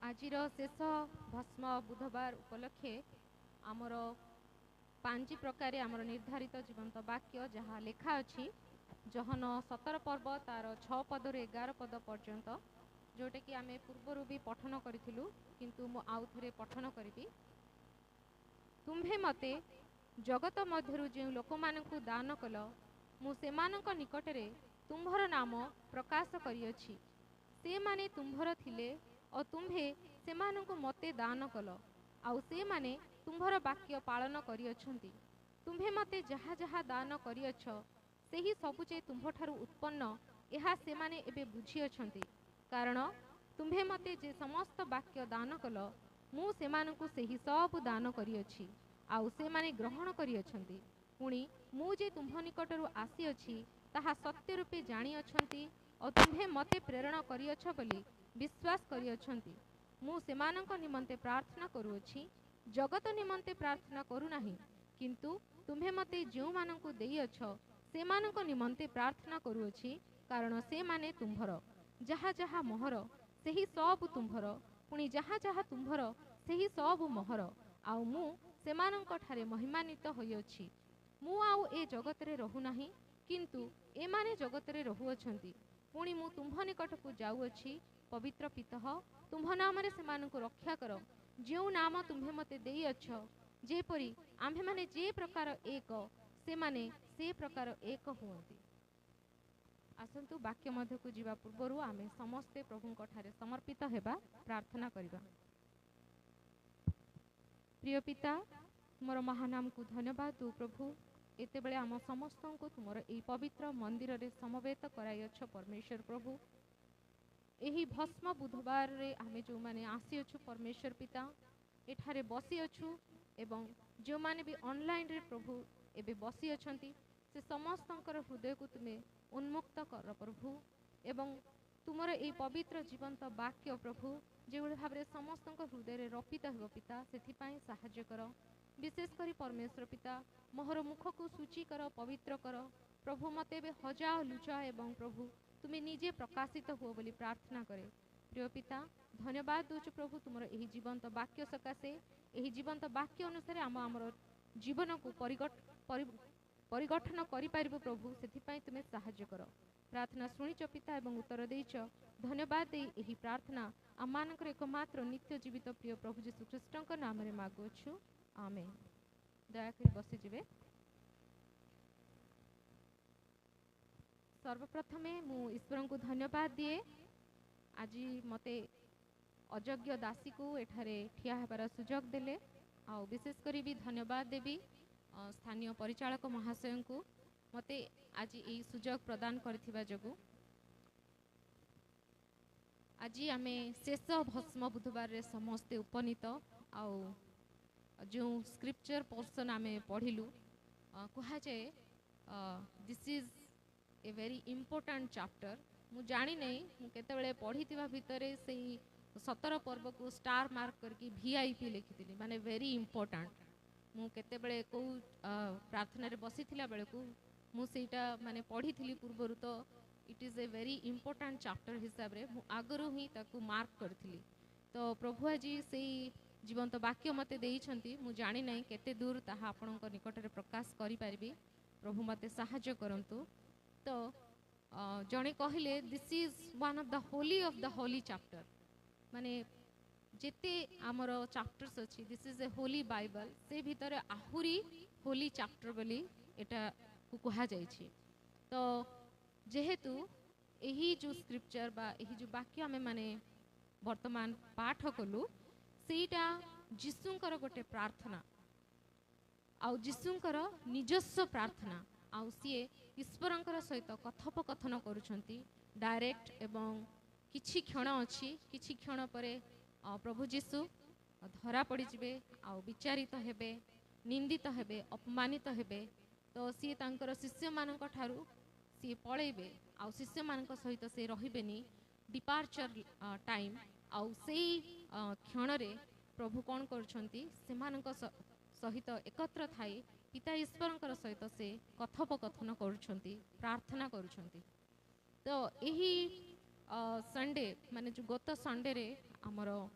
आजिर शेष भस्म बुधवार उपलक्षे आमर 5 प्रकार आमर निर्धारित जीवंत वाक्य जहाँ लेखा अच्छी जहन 17 पर्व तार 6 पदर 11 पद पर्यंत जोटा कि आम पूर्वर भी पठन करूँ किंतु मु आउ थे पठन करी। तुम्भे मते जगत मध्यरु जो लोक मानकु दान कल मु सेमानक निकटरे तुम्भर नाम प्रकाश करियछि। से माने तुम्भर थिले और तुम्भे सेमानकु मते दान कल आउ से माने तुम्भर वाक्य पालन करियछन्ति। तुम्भे मते जहा जहा दान करियछ सेही सबुजे तुम्भठारु उत्पन्न एहा से माने एबे बुझियछन्ति। कारण तुम्भे मते जे समस्त वाक्य दान कल मु सेमानकु सेही सब दान करियछि आउ से माने ग्रहण करियछन्ति। पुणी मु जे तुम्भ निकटरु आसीअछि ताहा सत्य रूपे जानियछन्ति और तुम्भे मते प्रेरण करियछ बोली विश्वास करियछन्ति। मु सेमानक निमंते प्रार्थना करूअछि, जगत निमंते प्रार्थना करू नाही, किंतु तुम्भे मते जो मानकु देइअछ सेमानक निमंते प्रार्थना करूअछि। कारण से माने तुम्भर, जहा जहा मोहर सेही सब तुम्भर, पुणी जहा जहा तुम्भर सेही सब मोहर। आउ मु सेमानक ठारे महिमान्वित होइअछि। मु आउ ए जगत रे रहु नाही, किंतु ए माने जगत रे रहुअछन्ति। पुणी मु तुम्भ निकटकु जाउअछि। पवित्र पितः तुम्भ नाम रे सेमानकु रक्षा कर, जो नाम तुम्भे मते देइअछ, जेपरि आम्भे माने जे प्रकार एक से माने से प्रकार एक हुअन्ति। आसन्तु वाक्य मध्यकु जीवा पूर्वरु आमे समस्ते प्रभुंक ठारे समर्पित हेबा प्रार्थना करिबा। प्रिय पिता, तुमर महानाम को धन्यवाद दो प्रभु। एते बेले आम समस्त को तुमर एई पवित्र मंदिर रे समवेत कराइछ परमेश्वर प्रभु। एही भस्म बुधवार रे आमे जो माने आसी अछु परमेश्वर पिता एठारे बसी अछु एवं जो माने भी ऑनलाइन रे प्रभु एबे बसी अछंती से समस्तंकर हृदय को तुमे उन्मुक्त कर प्रभु। एवं तुमर एई पवित्र जीवंत वाक्य प्रभु जो भाव समस्त हृदय रे रपित हो पिता से साहाय्य कर। विशेष करी परमेश्वर पिता मोहर मुख को सूची कर, पवित्र कर प्रभु। मते बे हजाओ लुचा एवं प्रभु तुम्हें निजे प्रकाशित हो बोली प्रार्थना करे। प्रिय पिता धन्यवाद दूच प्रभु तुमर एही जीवंत वाक्य सकाशे। एही जीवंत वाक्य अनुसार आमर जीवन को परिगठन करि पारिबो प्रभु, सेथिपाई तुम्हें साहाय्य कर। प्रार्थना शुणिच पिता एवं उत्तर देइच। धन्यवाद दे एही प्रार्थना आमानकर एकमात्र नित्य जीवित प्रिय प्रभु जीशु ख्रीष्टक नाम रे मागुछु, आमेन। दयाकरी बसी जिवे। सर्वप्रथमे मु ईश्वर को धन्यवाद दिए आज मते अयोग्य दासी को एठारे ठिया हेबार सुजोग देले। आ विशेष करी भी धन्यवाद देवी स्थानीय परिचालक महाशय को मते आज यही सुजोग प्रदान करथिबा जगु। आज आमे शेष भस्म बुधवार रे समस्ते उपनीत आउ जो स्क्रिप्चर पोर्शन आमे पढ़िलु कहा जाए this is a very important chapter. मु जानी नहीं मु केतेबेले पढ़िथिबा भितरे सेही 17 पर्व को स्टार मार्क करके वीआईपी लिखिथिली, माने वेरी इम्पोर्टेंट। मु केतेबेले को प्रार्थना रे बसिथिला बेले को मु सेटा माने पढ़िथिली पूर्वरु, तो it is a very important chapter हिसाब रे मु आगरु ही ताकू मार्क करथिली। तो प्रभु आज से जीवंत वाक्य मते देइछंती, मु जानी नहीं केते दूर ताहा आपनक निकट रे प्रकाश करि पारिबी। प्रभु मते सहाय्य करंतु। तो जणे कहले this is one of the Holi chapter, माने जेते आमर चैप्टर्स अछि this is a Holi Bible, से भितर आहुरी होली चैप्टर बोली एटा को कहा जाइछि। तो जेहेतु यही जो स्क्रिप्चर बा यही जो वाक्य आमे माने वर्तमान पाठ कलु सेटा जीशुंकर गोटे प्रार्थना आउ जीशुंकर निजस्व प्रार्थना आउ सीए ईश्वरंकर सहित कथोपकथन करुछंती डायरेक्ट। एवं किछि क्षण अछि, किछि क्षण परे प्रभु जीशु धरा पड़ी जिवे आउ विचारित हेबे, निंदित हेबे, अपमानित हेबे। तो सी तांकर शिष्य मानक ठारू सी पळेबे आउ शिष्य मानक सहित से रहिबेनी डिपार्चर टाइम। आउ सेई क्षण रे प्रभु कोन करछंती सेमानक सहित एकत्र थाई पिता ईश्वरंकर सहित से कथोपकथन करुछंती, प्रार्थना करुछंती। तो यही संडे माने जो गत संडे रे आमर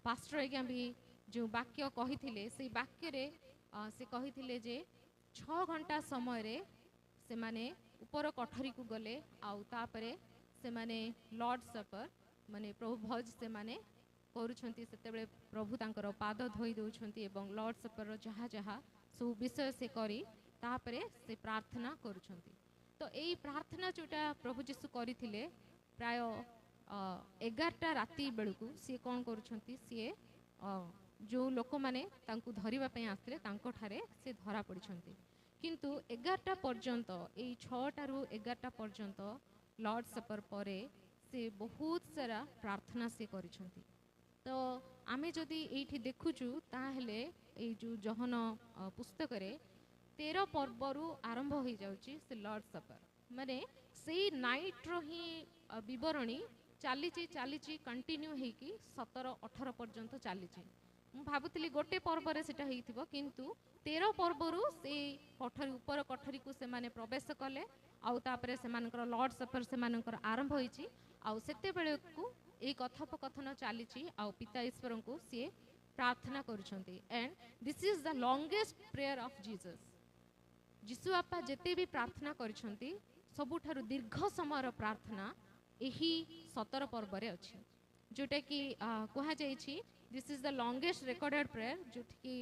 पास्टर आज्ञा भी जो वाक्य कही से वाक्य से कही जे 6 घंटा समय रे से माने ऊपर कठरी को गले आउ तापरे से माने लॉर्ड सपर माने प्रभु भोज से माने करूछंती सेतेबेले प्रभु तांकर पाद धोई दउछंती एवं लॉर्ड सपर रो जहा जहा सब विषय से करी तापरे से प्रार्थना करूछंती। तो एई प्रार्थना जोटा प्रभु यीशु करिथिले प्राय 11टा राती बेलकू सी कौन करूछंती सी जो लोक माने तांकु धरिबा पई आसले तांको ठारे से धरा पड़िछंती किंतु 11टा पर्यंत एई 6टा रु 11टा पर्यंत लॉर्ड सपर परे से बहुत सारा प्रार्थना से करिछंती। तो आमे जदि एठी देखुचु ताहेले एई जो जहन पुस्तक रे 13 पर्व रु आरंभ हो जाउची से लॉर्ड सपर माने सेई नाइट रो ही विवरणी चलीची कंटिन्यू हेकी 17-18 पर्यंत चलीची मु भाबुतली गोटे पर्व रे सेटा हेइथिबो किंतु 13 पर्व रु से कठरी ऊपर कठरी को से माने प्रवेश कले आउ तापरे से मानकर लॉर्ड सपर से मानकर आरंभ होईची आउ सेते बेले को ए कथोपकथन चलीची आउ पिता ईश्वर को से प्रार्थना करूछंती and this is the longest prayer of Jesus. जीसु आपा जेते भी प्रार्थना करिछंती सबुठारु दीर्घ समय प्रार्थना एही 17 पर्व रे अछि जोटा कि कहा जाइछि this is the longest recorded prayer जोटा कि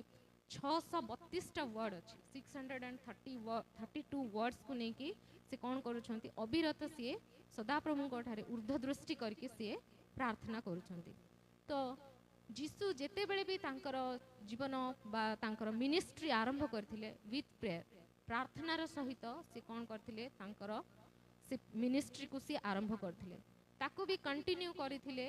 632टा वर्ड अछि 632 वर्ड्स को नेकी से कौन करूछंती अविरत से सदा प्रभु को ठारे ऊर्ध्व दृष्टि करके से प्रार्थना करूछंती। तो जीसु जेते बेले भी तांकर जीवन बा तांकर मिनिस्ट्री आरंभ करथिले विथ प्रेयर प्रार्थनार सहित से कौन करथिले तांकर से मिनिस्ट्री को से आरंभ करथिले ताको भी कंटिन्यू करथिले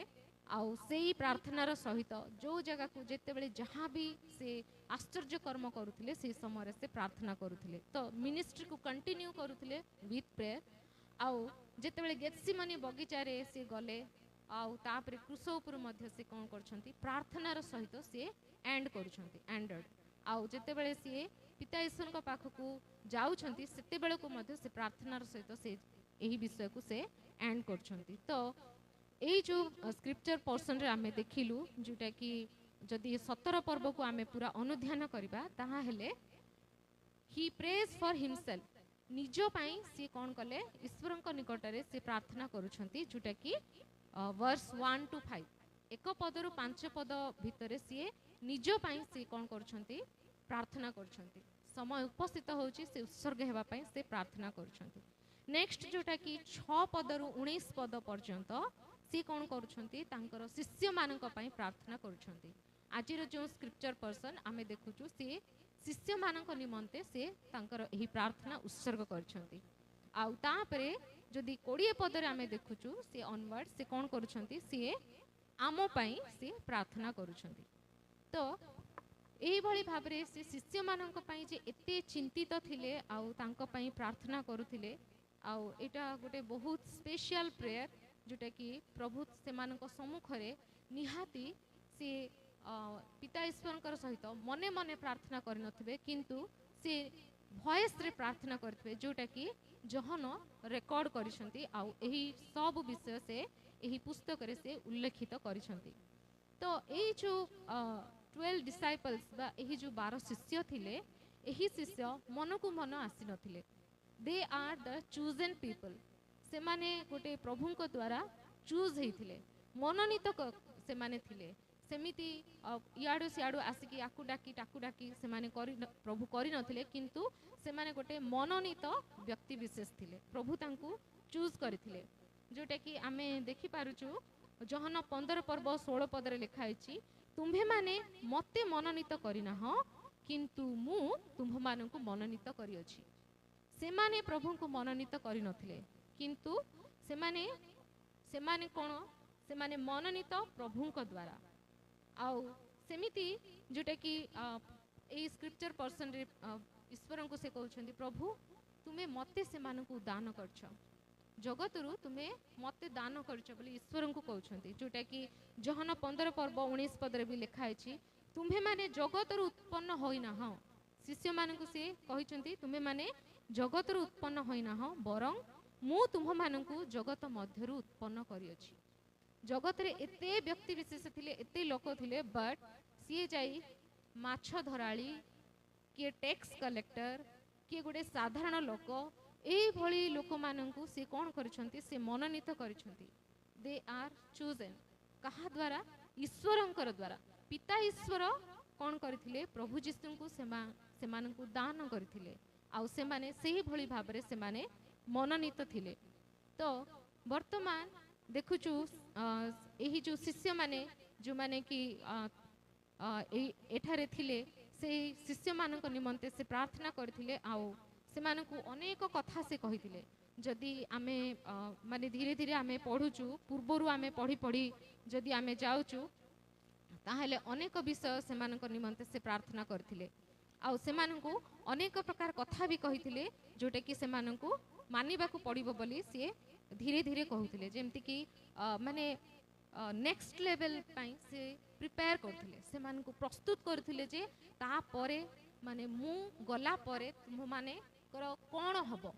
आउ सेही प्रार्थनार सहित जो जगह को जेते बेले जहां भी से आश्चर्य कर्म करूथिले से समय से प्रार्थना करूथिले। तो मिनिस्ट्री को कंटिन्यू करूथिले विथ प्रेयर आउ जेते बेले गेत्सेमानी बगीचा रे से गले आउ तापरे क्रूस ऊपर मध्य से कौन करछंती प्रार्थनार सहित से एंड करछंती एंडेड आउ जेते बेले से पिता ईश्वर को पाख को जाउछंती सेते बेले को मध्य से प्रार्थनार सहित से एही विषय को से एंड करछंती। तो एई जो स्क्रिप्चर पोर्शन रे आमे देखिलु जोटा कि जदि 17 पर्व को आमे पूरा अनुध्यान करिबा ताहा हेले ही प्रेज फॉर हिमसेल्फ निजो पाई से कौन कले ईश्वर को निकट रे से प्रार्थना करूछंती जोटा कि वर्स 1 to 5 एक पद रु 5 पद भितरे से निजो पाई से कौन करूछंती प्रार्थना करूछंती समय उपस्थित होची से उत्सर्ग हेबा पाई से प्रार्थना करूछंती। नेक्स्ट जोटा कि 6 पद रु 19 पद पर्यंत से कौन करूछंती तांकर शिष्य मानक पई प्रार्थना करूछंती। आजिर जो स्क्रिप्चर पर्सन आमे देखुछु से शिष्य मानक निमंते से तांकर एही प्रार्थना उत्सर्ग करूछंती आउ तापरे जदि 20 पद रे आमे देखुछु से ऑनवर्ड से कौन करूछंती से आमो पई से प्रार्थना करूछंती। तो एही भली भाबरे से शिष्य मानक पई जे एते चिंतित थिले आउ तांको पई प्रार्थना करूथिले आउ एटा गोटे बहुत स्पेशल प्रेयर जोटा कि प्रभु से मानक सम्मुख रे निहाती से पिता ईश्वर सहित मने मने प्रार्थना करनथिबे किंतु से वॉइस रे प्रार्थना करथिबे जोटा कि जहन रेकॉर्ड करिसंती आउ एही सब विषय से एही पुस्तक रे से उल्लेखित करिसंती। तो एही जो 12 डिसाइपल्स बा एही जो 12 शिष्य थिले एही शिष्य मन को मन आसी नथिले they are the chosen people से माने गोटे प्रभु को द्वारा चूज हेथिले मनोनीत से माने थिले सेमिति इयाडो सियाडो आसिकी आकु डाकी टाकु डाकी से माने करि प्रभु करि नथिले किंतु से माने गोटे मनोनीत व्यक्ति विशेष थिले प्रभु तांकु चूज करथिले जोटा कि आमे देखि पारुचु जहन 15 पर्व 16 पद रे लिखा हिची तुम्हे माने मते मनोनीत करिना हो किंतु मु तुम्ह मानकु मनोनीत करि अछि से माने प्रभु को मनोनीत करि नथिले किंतु से माने कोन से माने मनोनीत प्रभु को द्वारा आउ सेमिति जोटा कि ए स्क्रिप्चर पर्सन रे ईश्वर को से कहउछंती प्रभु तुमे मते से मानकु दान करछ जगत रु तुमे मते दान करछ बोली ईश्वर को कहउछंती जोटा कि जहन 15 पर्व 19 पद रे भी लिखा अछि तुम्हे माने जगत रु उत्पन्न होइना हो शिष्य मानकु से कहिछंती तुमे माने जगत रु उत्पन्न होइना हो बरं मु तुम मानकु जगत मध्यरु उत्पन्न करियछि जगत रे एते व्यक्ति विशेष थिले एते लोक थिले बट सी जाई माछ धराली किए टैक्स कलेक्टर किए गोटे साधारण लोक एई भली लोक माननकु से कोन करछंती से मनोनीत करछंती दे आर चोजन कहा द्वारा ईश्वरंकर द्वारा पिता ईश्वर कोन करथिले प्रभु जीशु को सेमानकु दान करथिले आउ सेमाने सेही भली भाबरे सेमाने मनोनीत थिले तो वर्तमान देखुचु एही जो शिष्य माने जो माने कि एठारे थिले से शिष्य मानक निमंते से प्रार्थना करथिले आउ सेमानकु अनेक कथा से कहिथिले जदि आमे माने धीरे धीरे आमे पढुचु पूर्वरु आमे पढी पढी जदि आमे जाउचु ताहले अनेक विषय सेमानक निमंते से प्रार्थना करथिले आउ सेमानकु अनेक प्रकार कथा भी कहिथिले जोटे कि सेमानकु मानिबाकु पडिबो बोली से धीरे धीरे कहूथिले जेमति कि माने नेक्स्ट लेवल पाई से प्रिपेयर करथिले सेमानकु प्रस्तुत करथिले जे ता परे माने मु गला परे तुम माने कर कोन हबो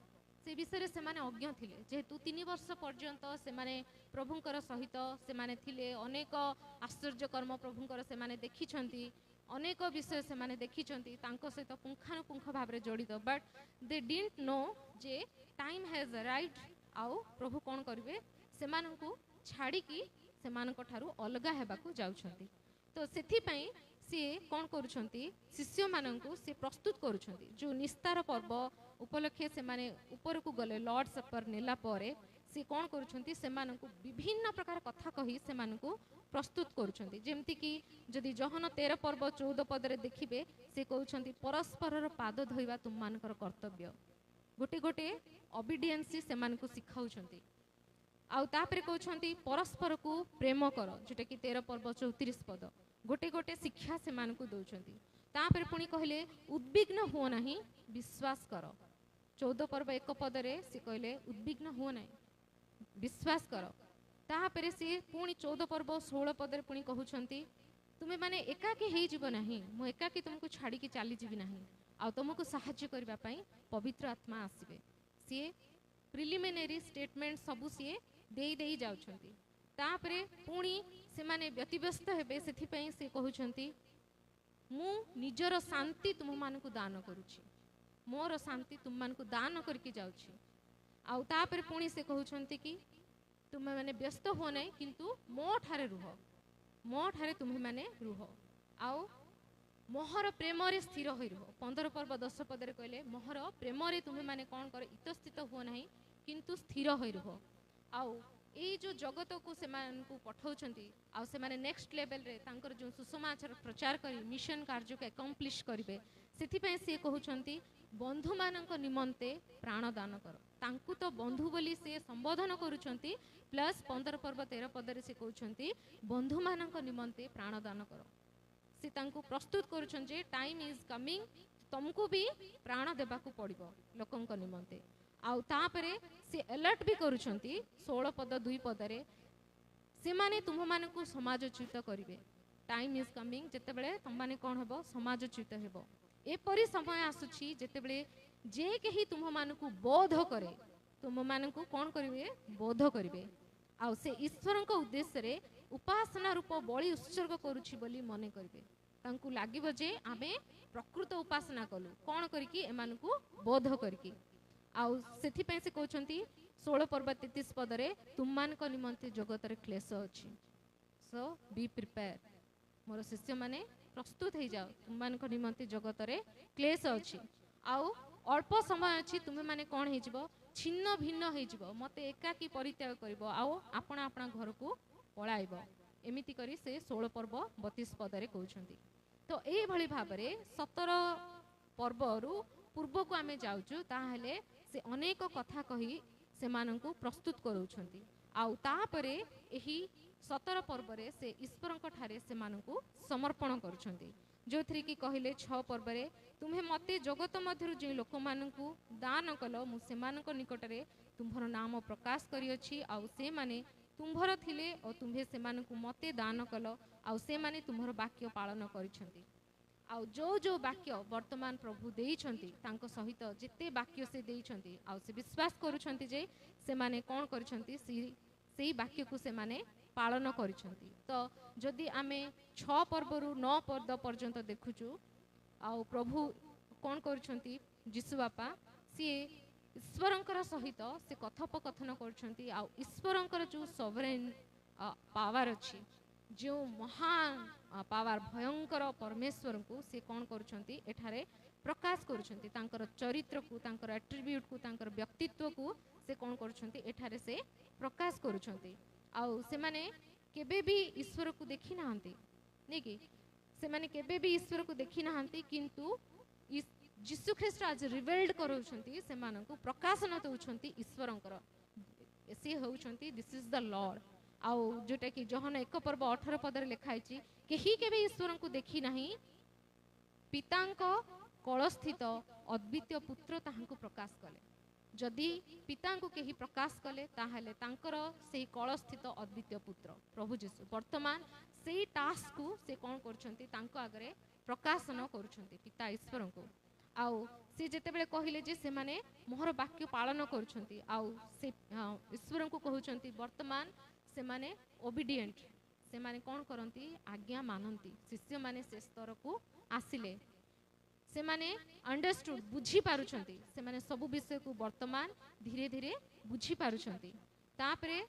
से विषय से माने अज्ञ थिले जेहेतु 3 वर्ष पर्यंत से माने प्रभुंकर सहित से माने थिले अनेक आश्चर्य कर्म प्रभुंकर से माने देखिछंती अनेक विषय से माने देखिछंती तांको सहित पुंखानुपुंख भाबरे जड़ित बट दे डिडंट नो जे टाइम हैज अराइव्ड आउ प्रभु कोन करबे सेमानकु छाड़ी की सेमानक ठारू अलगा हेबाकू जाउछंती तो सेथि पई से कोन करूछंती शिष्य माननकु से प्रस्तुत करूछंती जो निस्तार पर्व उपलक्षे से माने ऊपर को गले लॉर्ड सपर नेला परे से कोन करूछंती सेमानकु विभिन्न प्रकार कथा कही सेमानकु प्रस्तुत करूछंती जेमति कि जदि जहन 13 पर्व 14 पद रे देखिबे से कहउछंती परस्परर पाद धोइबा तुम मानकर कर्तव्य गोटे गोटे ओबीडियंस सेमानकु सिखाउछंती आउ तापरे कहउछंती परस्पर को प्रेम कर जोटा कि 13 पर्व 34 पद गोटे गोटे शिक्षा सेमानकु दउछंती तापरे पुनी कहले उद्विग्न हो नाही विश्वास कर 14 पर्व 1 पद रे से कहले उद्विग्न हो नाही विश्वास कर तापरे से पुनी 14 पर्व 16 पद रे पुनी कहउछंती तुमे माने एकाकी हेई जीव नाही मो एकाकी तुमको छाड़ी की चली जीवी नाही आ तुमको सहाय्य करबा पई पवित्र आत्मा आसीबे से प्रिलिमिनरी स्टेटमेंट सबु से देई देई जाउछंती तापरे पुनी से माने व्यतिव्यस्त हेबे सेथि पई से कहउछंती मु निजर शांति तुम मानकु दान करूची मोर शांति तुम मानकु दान करके जाउची आउ तापरे पुनी से कहउछंती कि तुम माने व्यस्त हो नै किंतु मो ठारे रुह मो ठारे तुम माने रुह आउ मोहर प्रेम रे स्थिर होई रुह 15 पर्व 10 पद रे कहले मोहर प्रेम रे तुम माने कोन कर इतस्थित हो नाही किंतु स्थिर होई रुह आउ ए जो जगत को से मानकु पठाउछंती आउ से माने नेक्स्ट लेवल रे तांकर जो सुसमाचार प्रचार करी मिशन कार्य को एकम्प्लिश करिवे सेथि पय से कहउछंती बंधु मानक निमंते प्राण दान कर तांकु तो बंधु बोली से संबोधन करूछंती प्लस 15 पर्व 13 पद रे से कहउछंती बंधु मानक निमंते प्राण दान कर से तांकु प्रस्तुत करूछन जे टाइम इज कमिंग तुमको भी प्राण देबाकू पड़िबो लोकंक निमंते आउ तापरे से अलर्ट भी करूछंती 16 पद 2 पद रे से माने तुम मानकु समाजच्युत करिवे टाइम इज कमिंग जेते बेले तुम माने कोन हबो समाजच्युत हेबो एपरि समय आसुची जेते बेले जे केही तुम मानकु बोध करे तुम मानकु कोन करिवे बोध करिवे आउ से ईश्वरक उद्देश्य रे उपासना रूप बलि उत्सर्ग करूची बोली मने करिवे तांकु लागिबो जे आमे प्रकृत उपासना कलु कोन करिकि एमानकु बोध करिकि आउ सेथि पय से कहउछंती 16 पर्व 33 पद रे तुम मानक निमंते जगत रे क्लेश अछि सो बी प्रिपेयर मोर शिष्य माने प्रस्तुत हे जाओ तुम मानक निमंते जगत रे क्लेश अछि आउ अल्प समय अछि तुम माने कोन हे जिवो छिन्न भिन्न हे जिवो मते एकाकी परित्याग करिवो आउ आपण आपण घर को पळाइबो एमिति करी से 16 पर्व 32 पद रे कहउछंती तो ए भली भाबरे 17 पर्व रु पूर्व को आमे जाउचु ताहले से अनेक कथा कही से माननकु प्रस्तुत करूछंती आउ तापरे एही 17 पर्व रे से ईश्वरक ठारे से माननकु समर्पण करूछंती जोथरी की कहिले 6 पर्व रे तुम्हे मते जगत मध्यरु जे लोक माननकु दान कलो मु से मानक निकट रे तुम्हर नाम प्रकाश करी अछि आउ से माने तुम्हर थिले और तुम्हे से माननकु मते दान कलो आउ से माने तुम्हर वाक्य पालन करिछंती आउ जो जो वाक्य वर्तमान प्रभु देइछंती तांको सहित जेते वाक्य से देइछंती आउ से विश्वास करूछंती जे से माने कोन करिछंती सेही वाक्य को से माने पालन करिसंती। तो जदि आमे 6 पर्वरु 9 पर्व पर्यंत देखुचु आउ प्रभु कौन करुछंती जीशु बापा सी ईश्वरंकर सहित से कथोपकथन करुछंती आउ ईश्वरंकर जो सॉवरेन पावर अछि जो महान पावर भयंकर परमेश्वर को से कौन करुछंती एठारे प्रकाश करुछंती तांकर चरित्र को तांकर एट्रिब्यूट को तांकर व्यक्तित्व को से कौन करुछंती एठारे से प्रकाश करुछंती आउ से माने केबे भी ईश्वर को देखि नाहंती नै कि से माने केबे भी ईश्वर को देखि नाहंती किंतु जीशु ख्रीष्ट आज रिवेल्ड करूछंती से मानकु प्रकाशन दउछंती ईश्वरंकर से होउछंती दिस इज द लॉर्ड आउ जोटा कि जहन 1 पर्व 18 पदर लिखाई छी केही केबे ईश्वर को देखि नाही पितांको कलस्थित अद्वितीय पुत्र ताहांको प्रकाश कले जदि पितांको केही प्रकाश कले ताहाले तांकर सेही कलस्थित अद्वितीय पुत्र प्रभु जीशु वर्तमान सेही टास्क को से कोन करछंती तांको आगरे प्रकाशन करूछंती पिता ईश्वर को आउ से जेते बेले कहिले जे से माने मोहर वाक्य पालन करूछंती आउ से ईश्वर को कहउछंती वर्तमान से माने ओबीडिएंट से माने कोन करंती आज्ञा मानंती शिष्य माने से स्तर को आसिले से माने अंडरस्टूड बुझी पारुछंती से माने सब विषय को वर्तमान धीरे धीरे बुझी पारुछंती तापरे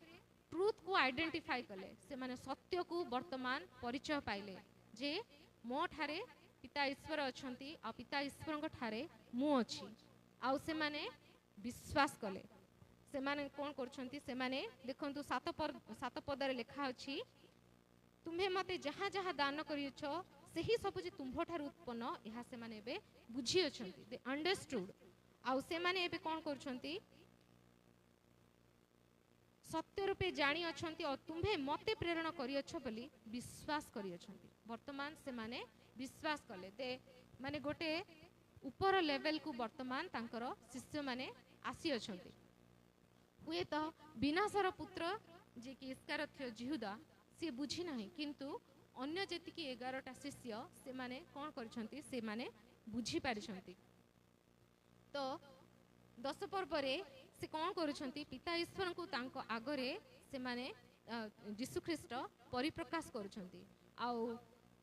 ट्रुथ को आइडेंटिफाई कले से माने सत्य को वर्तमान परिचय पाइले जे मो ठारे पिता ईश्वर अछंती आ पिता ईश्वर ठारे मु अछि आउ से माने विश्वास कले से माने कोन करछंती से माने देखंतु 7 पदरे लिखा अछि तुम्हे मते जहां जहां दान करियछो सेही सब जे तुम्भो ठार उत्पन्न एहा से माने बे बुझी अछंती दे अंडरस्टूड आउ से माने एबे कोन करछंती सत्य रूपे जानी अछंती और तुम्हे मते प्रेरणा करियछो बोली विश्वास करियछंती वर्तमान से माने विश्वास कले दे माने गोटे ऊपर लेवल को वर्तमान तांकर शिष्य माने आसी अछंती हुए तो विनाशर पुत्र जे कि इस्कारियोत जिहुदा से बुझी नाही किंतु अन्य जेतिकी 11टा शिष्य से माने कोन करछंती से माने बुझी पारिछंती तो 10 पर्वरे से कोन करछंती पिता ईश्वर को तांको आगरे से माने जीशु ख्रीष्ट परिप्रकाश करछंती आउ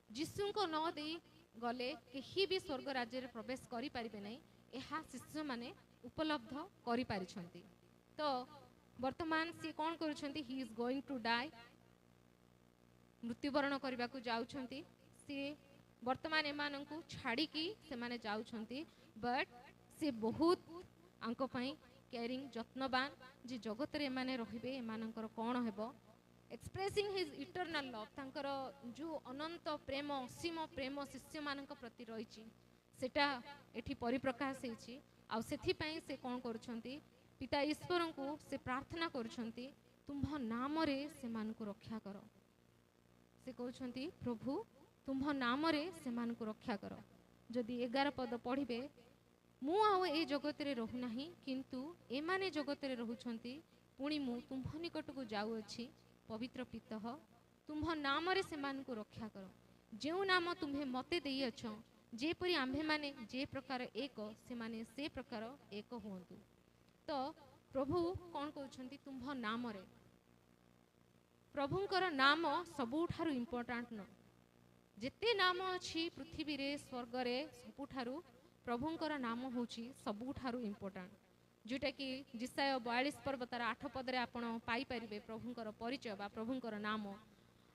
जीशु को न देई गले केही भी स्वर्ग राज्य रे प्रवेश करि परिबे नै एहा शिष्य माने उपलब्ध करि पारिछंती तो वर्तमान से कोन करछंती he is going to die मृत्युवरण करबा को जाउछंती से वर्तमान एमान को छाड़ी की से माने जाउछंती बट से बहुत आंको पई केयरिंग जत्नवान जे जगत रे माने रहिबे एमानकर कोन हेबो एक्सप्रेसिंग हिज इटर्नल लव तांकर जो अनंत प्रेम असीम प्रेम शिष्य मानक प्रति रहिछि सेटा एठी परिप्रकाश हेछि आ सेथि पई से कोन करूछंती पिता ईश्वर को से प्रार्थना करूछंती तुम्भ नाम रे से मान को रक्षा करो से कहउछंती प्रभु तुम्भ नाम रे से मान को रक्षा करो जदि 11 पद पढ़िबे मु आउ ए जगत रे रहु नाही किंतु ए माने जगत रे रहुछंती पुणी मु तुम्भ निकट को जाउ अछि पवित्र पितः तुम्भ नाम रे से मान को रक्षा करो जेउ नाम तुम्हे मते देई अछो जेपरि आम्भे माने जे प्रकार एक से माने से प्रकार एक होंतु तो प्रभु कौन कहउछंती तुम्भ नाम रे प्रभुंकर नाम सबुठारु इम्पोर्टेंट न जेते नाम अछि पृथ्वी रे स्वर्ग रे सबुठारु प्रभुंकर नाम होछि सबुठारु इम्पोर्टेंट जोटा कि जिसाय 42 पर्व तार 8 पदरे आपण पाई परिबे प्रभुंकर परिचय बा प्रभुंकर नाम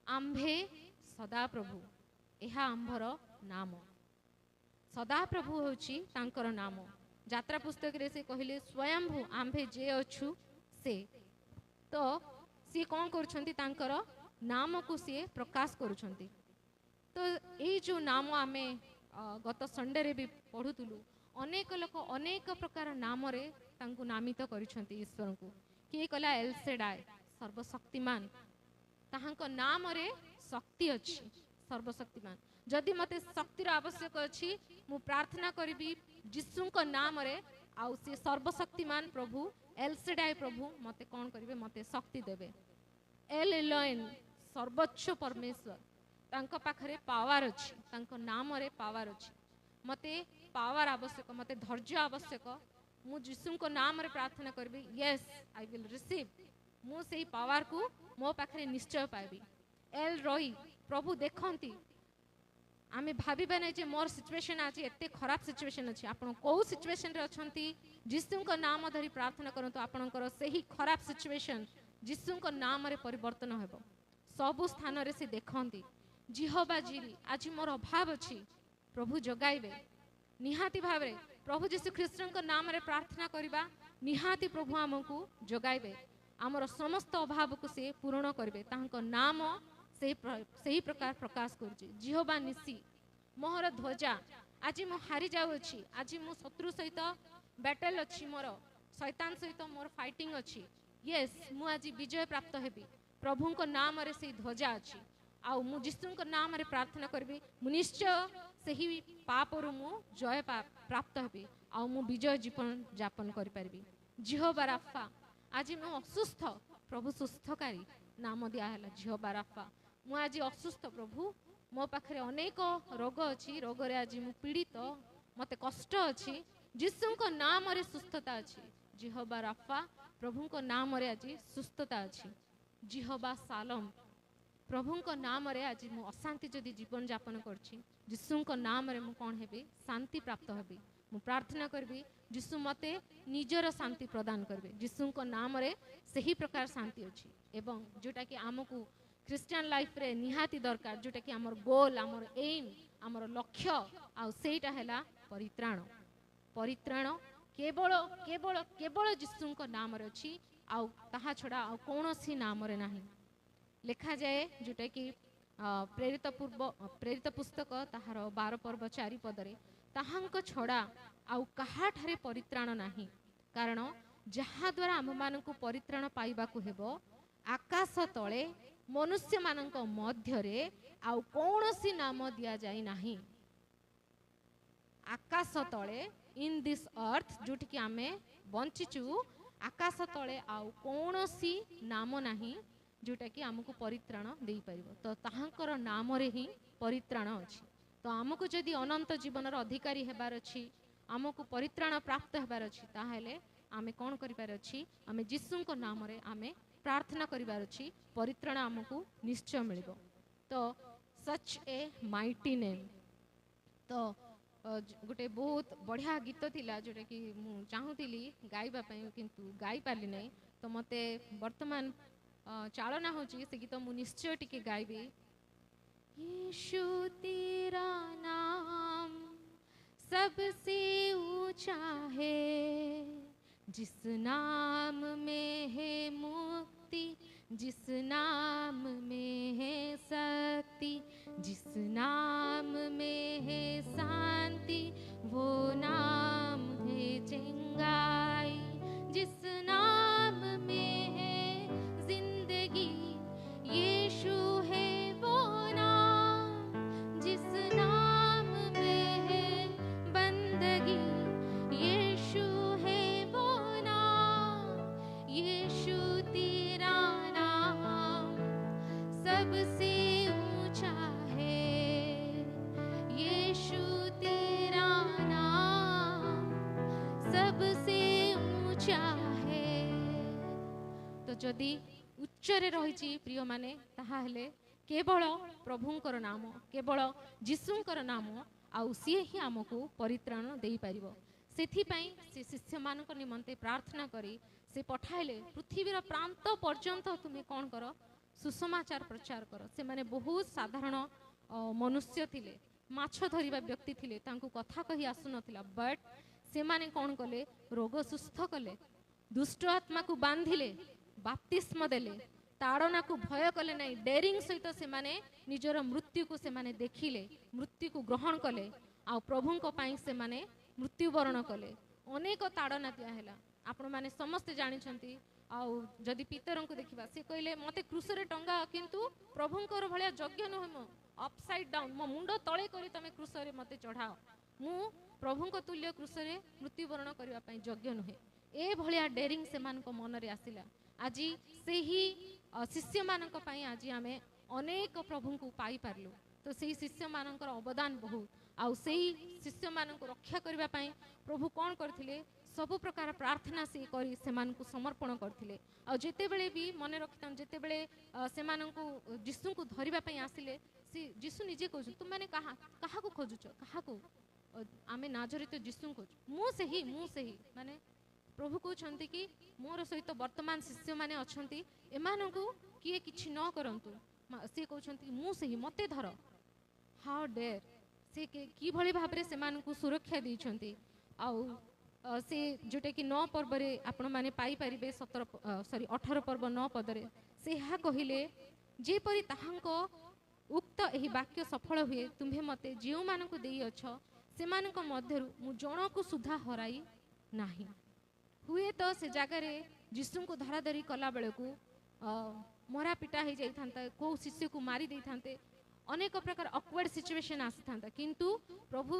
आम्भे सदा प्रभु एहा आम्भर नाम सदा प्रभु होछि तांकर नाम यात्रा पुस्तक रे से कहिले स्वयंभू आम्भे जे अछु से तो सी कौन करुछंती तांकर नाम को सी प्रकाश करुछंती तो ए जो नाम आमे गत संडे रे भी पढुतुलु अनेक लोक अनेक प्रकार नाम रे तांको नामित करिछंती ईश्वर को के कला एल सेडाय सर्वशक्तिमान ताहांको नाम रे शक्ति अछि सर्वशक्तिमान जदि मते शक्तिर आवश्यक अछि मु प्रार्थना करिबी जीशु को नाम रे आउ से सर्वशक्तिमान प्रभु एल सेडाय प्रभु मते कोन करिवे मते शक्ति देबे एल एलोइन सर्वोच्च परमेश्वर तांको पाखरे पावर अछि तांको नाम रे पावर अछि मते पावर आवश्यक मते धैर्य आवश्यक मु जीशु को नाम रे प्रार्थना करबी यस आई विल रिसीव मु सेही पावर को मो पाखे निश्चय पाइबी। एल रही प्रभु देखती आमे भाविबा नहीं जे मोर सिचुएशन आज एते खराब सिचुएशन अछि। आपण को सिचुएशन रे अछंती यीशु को नाम धरी प्रार्थना करंतु आपणकर सही खराब सिचुएशन यीशु को नाम रे परिवर्तन हेबो। सब स्थान रे से देखंती जिहोबा जिरी आज मोर अभाव अछि प्रभु जगाइबे। निहाती भाबरे प्रभु यीशु ख्रीष्ट को नाम रे प्रार्थना करिबा निहाती प्रभु हमकु जगाइबे। आमर समस्त अभाव को से पूर्ण करिबे। तांको नाम सही प्रकार प्रकाश करुची जिहोबा निसी मोहर ध्वजा। आज मु हारी जाऊ अछि। आज मु शत्रु सहित बैटल अछि। मोर शैतान सहित मोर फाइटिंग अछि। यस मु आज विजय प्राप्त हेबी। प्रभु को नाम रे से ध्वजा अछि। आउ मु यीशु को नाम रे प्रार्थना करबी मु निश्चय सही पाप रु मु जय प्राप्त हेबी। आउ मु विजय जीवन यापन करि परबी। जिहोबा राफा आज मु असुस्थ प्रभु सुस्थकारी नाम दिया है जिहोबा राफा। मु आज असुस्थ प्रभु मो पाखे अनेक रोग अच्छी रोग रे आज मु पीड़ित मते कष्ट अच्छी यीशु को नाम रे सुस्थता अच्छी। जिहोबा राफा प्रभु को नाम रे आज सुस्थता अच्छी। जिहोबा सालम प्रभु को नाम रे आज मु अशांति जदि जीवन यापन करछि यीशु को नाम रे मु कौन हेबी शांति प्राप्त हेबी। मु प्रार्थना करबी यीशु मते निजर शांति प्रदान करबे। यीशु को नाम रे सही प्रकार शांति अछि एवं जोटा कि आमको क्रिश्चियन लाइफ रे निहाती दरकार जोटा कि आमर गोल आमर एम आमर लक्ष्य आ सेटा हैला परित्राण। परित्राण केवल केवल केवल यीशु को नाम रे अछि आ ताहा छडा आ कोनोसी नाम रे नाही। लिखा जाए जोटा कि प्रेरित पुस्तक ताहार 12 पर्व 4 पदरे ताहांक छडा आउ कहा ठारे परित्राण नाही। कारण जहा द्वारा आम मानकु परित्राण पाइबाकु हेबो आकाश तळे मनुष्य मानक मध्य रे आउ कोनोसी नाम दिया जाई नाही। आकाश तळे इन दिस अर्थ जोटी कि आमे बंचिचु आकाश तळे आउ कोनोसी नाम नाही जोटा कि आमको परित्राण देई परिबो। तो ताहांकर नाम रे ही परित्राण अछि। तो आमको जदि अनंत जीवन अधिकारी हेबार अछि आमको परित्राण प्राप्त हेबार अछि ताहेले आमे कोन करिबार अछि आमे यीशु को नाम रे आमे प्रार्थना करिबार अछि परित्राण आमको निश्चय मिलिबो। तो सच ए माइटी नेम। तो गोटे बहुत बढ़िया गीत थिला जोटा कि मु चाहूतिली गाइबा पई किंतु गाई पाली नै। तो मते वर्तमान चालना होची से गीत मु निश्चय टिके गाइबी। यीशु तेरा नाम सबसे ऊंचा है। जिस नाम में है मुक्ति जिस नाम में है शक्ति जिस नाम में है शांति वो नाम है चंगाई। जिस नाम में है जिंदगी यीशु है वो नाम। जिस नाम में है बंदगी यीशु है वो नाम। यीशु तेरा नाम सबसे ऊंचा है। यीशु तेरा नाम सबसे ऊंचा है। तो जदि उच्चरे रही प्रिय माने ताहा हेले केवल प्रभुंकर नाम केवल यीशुंकर नाम आउ सी ही आमको परित्राण देई परिबो। सेथिपाई से शिष्य मानक निमंते प्रार्थना करी से पठाइले पृथ्वीर प्रांत पर्यंत तुम्हें कौन कर सुसमाचार प्रचार कर। से माने बहुत साधारण मनुष्य थिले माछ धरिबा व्यक्ति थिले तांको कथा कही आसु नथिला बट से माने कौन कले रोग सुस्थ कले दुष्ट आत्मा को बांधिले बाप्तिस्म देले ताड़ना को भय कले नहीं डेरिंग सहित से माने निजर मृत्यु को से माने देखिले मृत्यु को ग्रहण कले आ प्रभु को पाई से माने मृत्युवरण कले। अनेक ताड़ना दिया हैला आपण माने समस्त जानि छंती। आउ जदि पितर को देखिबा से कहले मते क्रूस रे टंगा किंतु प्रभुंकर भलिया यज्ञ न हम अपसाइड डाउन मो मुंडो तळे करी तमे क्रूस रे मते चढ़ाओ मु प्रभुंक तुल्य क्रूस रे मृत्युवरण करबा पई यज्ञ नहे। ए भलिया डेरिंग से मान को मन रे आसिला। आज से ही शिष्य मानक पई आज आमे अनेक प्रभु को पाई पारलु। तो सही शिष्य मानकर अवदान बहुत आउ सही शिष्य मानक रक्षा करबा पई प्रभु कोन करथिले ସବୁ ପ୍ରକାର ପ୍ରାର୍ଥନା ସେ କରି ସେମାନଙ୍କୁ ସମର୍ପଣ କରିଥିଲେ। ଆଉ ଯେତେବେଳେ ବି ମନେ ରଖିଥାନ୍ତି, ଯେତେବେଳେ ସେମାନଙ୍କୁ ଯୀଶୁଙ୍କୁ ଧରିବା ପାଇଁ ଆସିଲେ, ସେ ଯୀଶୁ ନିଜେ କହୁଛନ୍ତି ତୁମମାନେ କାହାକୁ ଖୋଜୁଛ, କାହାକୁ? ଆମେ ନାଜରିତ ଯୀଶୁଙ୍କୁ ଖୋଜୁ। ମୁଁ ସେହି ମାନେ ପ୍ରଭୁ କହୁଛନ୍ତି କି ମୋର ସହିତ ବର୍ତ୍ତମାନ ଶିଷ୍ୟମାନେ ଅଛନ୍ତି, ଏମାନଙ୍କୁ କିଏ କିଛି ନ କରନ୍ତୁ, ସେ କହୁଛନ୍ତି ମୁଁ ସେହି, ମୋତେ ଧର। ହାଉ ଡେୟାର, ସେ କିଭଳି ଭାବରେ ସେମାନଙ୍କୁ ସୁରକ୍ଷା ଦେଇଛନ୍ତି। ଆଉ ସେ ଯେଉଁଟାକି 9 ପର୍ବରେ ଆପଣମାନେ ପାଇପାରିବେ 18 ପର୍ବ 9 ପଦରେ ସେ ଏହା କହିଲେ, ଯେପରି ତାହାଙ୍କ ଉକ୍ତ ଏହି ବାକ୍ୟ ସଫଳ ହୁଏ, ତୁମ୍ଭେ ମୋତେ ଯେଉଁମାନଙ୍କୁ ଦେଇଅଛ ସେମାନଙ୍କ ମଧ୍ୟରୁ ମୁଁ ଜଣକୁ ସୁଦ୍ଧା ହରାଇ ନାହିଁ। ହୁଏତ ସେ ଜାଗାରେ ଯୀଶୁଙ୍କୁ ଧରାଧରି କଲା ବେଳକୁ ମରା ପିଟା ହେଇଯାଇଥାନ୍ତା, କେଉଁ ଶିଷ୍ୟକୁ ମାରି ଦେଇଥାନ୍ତେ, ଅନେକ ପ୍ରକାର ଅକ୍ୱାର୍ଡ ସିଚୁଏସନ୍ ଆସିଥାନ୍ତା, କିନ୍ତୁ ପ୍ରଭୁ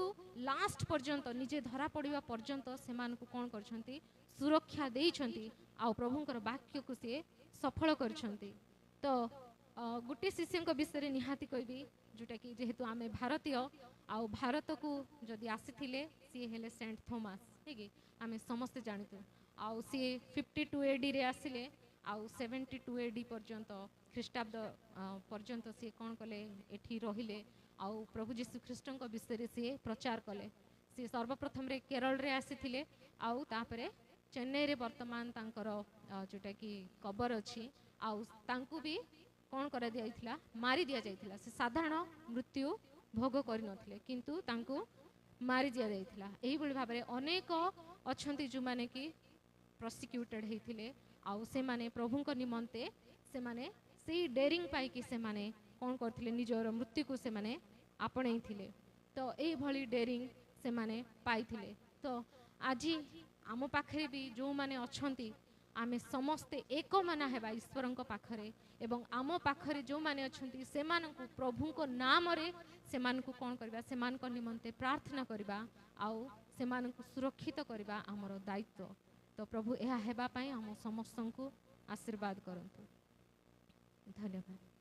ଲାଷ୍ଟ ପର୍ଯ୍ୟନ୍ତ ନିଜେ ଧରା ପଡ଼ିବା ପର୍ଯ୍ୟନ୍ତ ସେମାନଙ୍କୁ କ'ଣ କରିଛନ୍ତି? ସୁରକ୍ଷା ଦେଇଛନ୍ତି ଆଉ ପ୍ରଭୁଙ୍କର ବାକ୍ୟକୁ ସିଏ ସଫଳ କରିଛନ୍ତି। ତ ଗୋଟେ ଶିଷ୍ୟଙ୍କ ବିଷୟରେ ନିହାତି କହିବି, ଯେଉଁଟାକି ଯେହେତୁ ଆମେ ଭାରତୀୟ ଆଉ ଭାରତକୁ ଯଦି ଆସିଥିଲେ ସିଏ ହେଲେ ସେଣ୍ଟ ଥୋମାସ, ଠିକ୍ ଆମେ ସମସ୍ତେ ଜାଣିଛୁ। ଆଉ ସିଏ 52 ADରେ ଆସିଲେ ଆଉ 72 AD ପର୍ଯ୍ୟନ୍ତ ଖ୍ରୀଷ୍ଟାବ୍ଦ ପର୍ଯ୍ୟନ୍ତ ସିଏ କ'ଣ କଲେ? ଏଠି ରହିଲେ ଆଉ ପ୍ରଭୁ ଯୀଶୁ ଖ୍ରୀଷ୍ଟଙ୍କ ବିଷୟରେ ସିଏ ପ୍ରଚାର କଲେ। ସିଏ ସର୍ବପ୍ରଥମରେ କେରଳରେ ଆସିଥିଲେ ଆଉ ତାପରେ ଚେନ୍ନାଇରେ ବର୍ତ୍ତମାନ ତାଙ୍କର ଯେଉଁଟାକି କବର ଅଛି। ଆଉ ତାଙ୍କୁ ବି କ'ଣ କରାଯାଇଥିଲା? ମାରି ଦିଆଯାଇଥିଲା। ସେ ସାଧାରଣ ମୃତ୍ୟୁ ଭୋଗ କରିନଥିଲେ କିନ୍ତୁ ତାଙ୍କୁ ମାରି ଦିଆଯାଇଥିଲା। ଏହିଭଳି ଭାବରେ ଅନେକ ଅଛନ୍ତି ଯେଉଁମାନେ କି ପ୍ରସିକ୍ୟୁଟେଡ୍ ହେଇଥିଲେ ଆଉ ସେମାନେ ପ୍ରଭୁଙ୍କ ନିମନ୍ତେ ସେମାନେ ସେଇ ଡେରିଂ ପାଇକି ସେମାନେ କ'ଣ କରିଥିଲେ? ନିଜର ମୃତ୍ୟୁକୁ ସେମାନେ ଆପଣେଇଥିଲେ। ତ ଏଇଭଳି ଡେରିଂ ସେମାନେ ପାଇଥିଲେ। ତ ଆଜି ଆମ ପାଖରେ ବି ଯେଉଁମାନେ ଅଛନ୍ତି, ଆମେ ସମସ୍ତେ ଏକମନା ହେବା ଈଶ୍ୱରଙ୍କ ପାଖରେ ଏବଂ ଆମ ପାଖରେ ଯେଉଁମାନେ ଅଛନ୍ତି ସେମାନଙ୍କୁ ପ୍ରଭୁଙ୍କ ନାମରେ ସେମାନଙ୍କୁ କ'ଣ କରିବା? ସେମାନଙ୍କ ନିମନ୍ତେ ପ୍ରାର୍ଥନା କରିବା ଆଉ ସେମାନଙ୍କୁ ସୁରକ୍ଷିତ କରିବା ଆମର ଦାୟିତ୍ୱ। ତ ପ୍ରଭୁ ଏହା ହେବା ପାଇଁ ଆମ ସମସ୍ତଙ୍କୁ ଆଶୀର୍ବାଦ କରନ୍ତୁ। ଧନ୍ୟବାଦ।